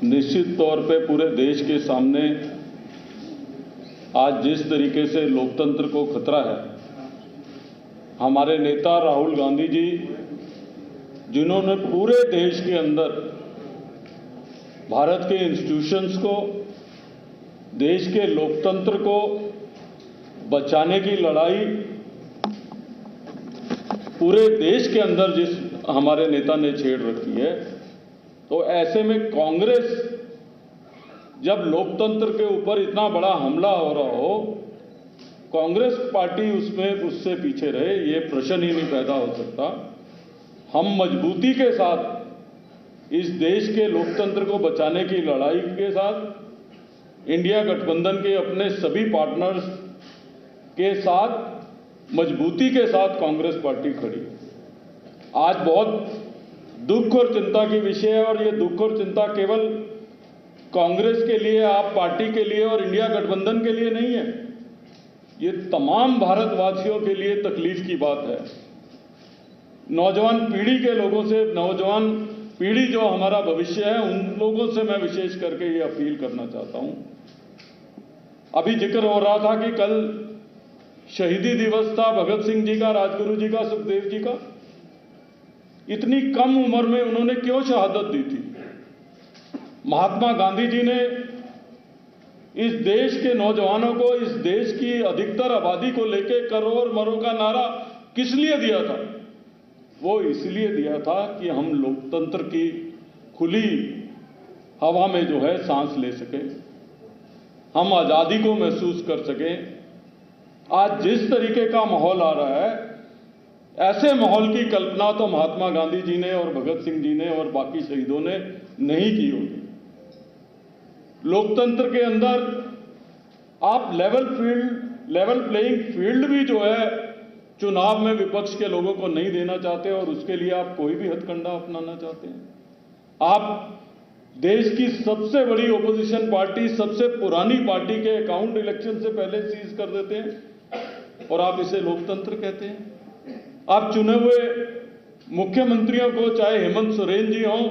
निश्चित तौर पे पूरे देश के सामने आज जिस तरीके से लोकतंत्र को खतरा है, हमारे नेता राहुल गांधी जी, जिन्होंने पूरे देश के अंदर भारत के इंस्टीट्यूशंस को, देश के लोकतंत्र को बचाने की लड़ाई पूरे देश के अंदर जिस हमारे नेता ने छेड़ रखी है, तो ऐसे में कांग्रेस जब लोकतंत्र के ऊपर इतना बड़ा हमला हो रहा हो, कांग्रेस पार्टी उससे पीछे रहे, ये प्रश्न ही नहीं पैदा हो सकता। हम मजबूती के साथ इस देश के लोकतंत्र को बचाने की लड़ाई के साथ इंडिया गठबंधन के अपने सभी पार्टनर्स के साथ मजबूती के साथ कांग्रेस पार्टी खड़ी है। आज बहुत दुख और चिंता की विषय है, और ये दुख और चिंता केवल कांग्रेस के लिए, आप पार्टी के लिए और इंडिया गठबंधन के लिए नहीं है, ये तमाम भारतवासियों के लिए तकलीफ की बात है। नौजवान पीढ़ी के लोगों से, नौजवान पीढ़ी जो हमारा भविष्य है, उन लोगों से मैं विशेष करके ये अपील करना चाहता हूं। अभी जिक्र हो रहा था कि कल शहीदी दिवस था भगत सिंह जी का, राजगुरु जी का, सुखदेव जी का। इतनी कम उम्र में उन्होंने क्यों शहादत दी थी? महात्मा गांधी जी ने इस देश के नौजवानों को, इस देश की अधिकतर आबादी को लेके करो और मरो का नारा किस लिए दिया था? वो इसलिए दिया था कि हम लोकतंत्र की खुली हवा में जो है सांस ले सके, हम आजादी को महसूस कर सकें। आज जिस तरीके का माहौल आ रहा है, ऐसे माहौल की कल्पना तो महात्मा गांधी जी ने और भगत सिंह जी ने और बाकी शहीदों ने नहीं की होगी। लोकतंत्र के अंदर आप लेवल प्लेइंग फील्ड भी जो है चुनाव में विपक्ष के लोगों को नहीं देना चाहते, और उसके लिए आप कोई भी हथकंडा अपनाना चाहते हैं। आप देश की सबसे बड़ी ओपोजिशन पार्टी, सबसे पुरानी पार्टी के अकाउंट इलेक्शन से पहले सीज कर देते हैं, और आप इसे लोकतंत्र कहते हैं। आप चुने हुए मुख्यमंत्रियों को, चाहे हेमंत सोरेन जी हों,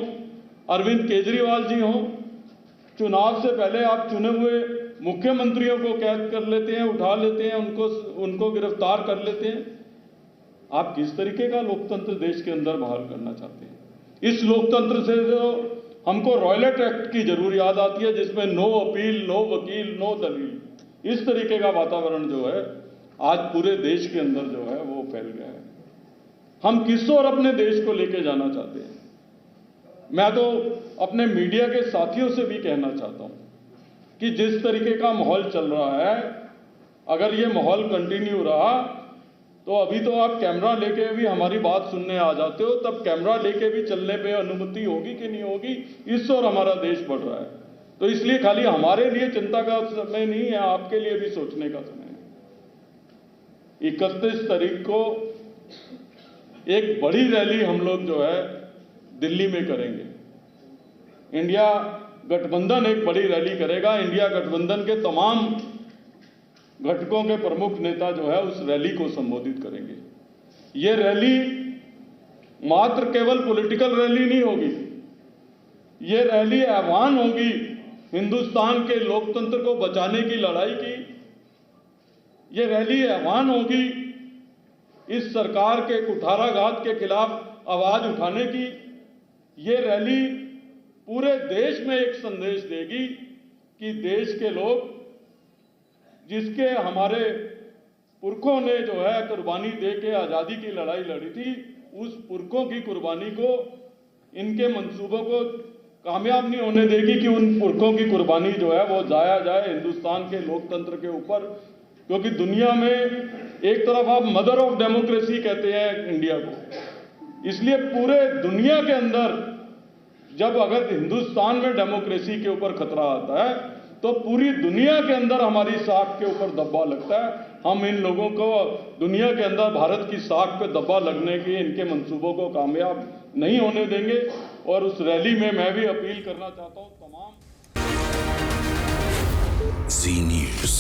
अरविंद केजरीवाल जी हों, चुनाव से पहले आप चुने हुए मुख्यमंत्रियों को कैद कर लेते हैं, उठा लेते हैं, उनको गिरफ्तार कर लेते हैं। आप किस तरीके का लोकतंत्र देश के अंदर बहाल करना चाहते हैं? इस लोकतंत्र से जो हमको रॉयलेट एक्ट की जरूर याद आती है, जिसमें नो अपील, नो वकील, नो दलील, इस तरीके का वातावरण जो है आज पूरे देश के अंदर जो है वो फैल गया है। हम किस ओर अपने देश को लेके जाना चाहते हैं? मैं तो अपने मीडिया के साथियों से भी कहना चाहता हूं कि जिस तरीके का माहौल चल रहा है, अगर ये माहौल कंटिन्यू रहा तो अभी तो आप कैमरा लेके भी हमारी बात सुनने आ जाते हो, तब कैमरा लेके भी चलने पे अनुमति होगी कि नहीं होगी, इस ओर हमारा देश बढ़ रहा है। तो इसलिए खाली हमारे लिए चिंता का समय नहीं है, आपके लिए भी सोचने का समय है। 31 तारीख को एक बड़ी रैली हम लोग जो है दिल्ली में करेंगे। इंडिया गठबंधन एक बड़ी रैली करेगा। इंडिया गठबंधन के तमाम घटकों के प्रमुख नेता जो है उस रैली को संबोधित करेंगे। ये रैली मात्र केवल पॉलिटिकल रैली नहीं होगी, ये रैली आह्वान होगी हिंदुस्तान के लोकतंत्र को बचाने की लड़ाई की। ये रैली आह्वान होगी इस सरकार के कुठाराघात के खिलाफ आवाज उठाने की। ये रैली पूरे देश में एक संदेश देगी कि देश के लोग, जिसके हमारे पुरखों ने जो है कुर्बानी दे के आजादी की लड़ाई लड़ी थी, उस पुरखों की कुर्बानी को, इनके मंसूबों को कामयाब नहीं होने देगी कि उन पुरखों की कुर्बानी जो है वो जाया जाए हिंदुस्तान के लोकतंत्र के ऊपर। क्योंकि दुनिया में एक तरफ आप मदर ऑफ डेमोक्रेसी कहते हैं इंडिया को, इसलिए पूरे दुनिया के अंदर जब अगर हिंदुस्तान में डेमोक्रेसी के ऊपर खतरा आता है तो पूरी दुनिया के अंदर हमारी साख के ऊपर दब्बा लगता है। हम इन लोगों को दुनिया के अंदर भारत की साख पे दब्बा लगने के, इनके मंसूबों को कामयाब नहीं होने देंगे। और उस रैली में मैं भी अपील करना चाहता हूं तमाम जी न्यूज़।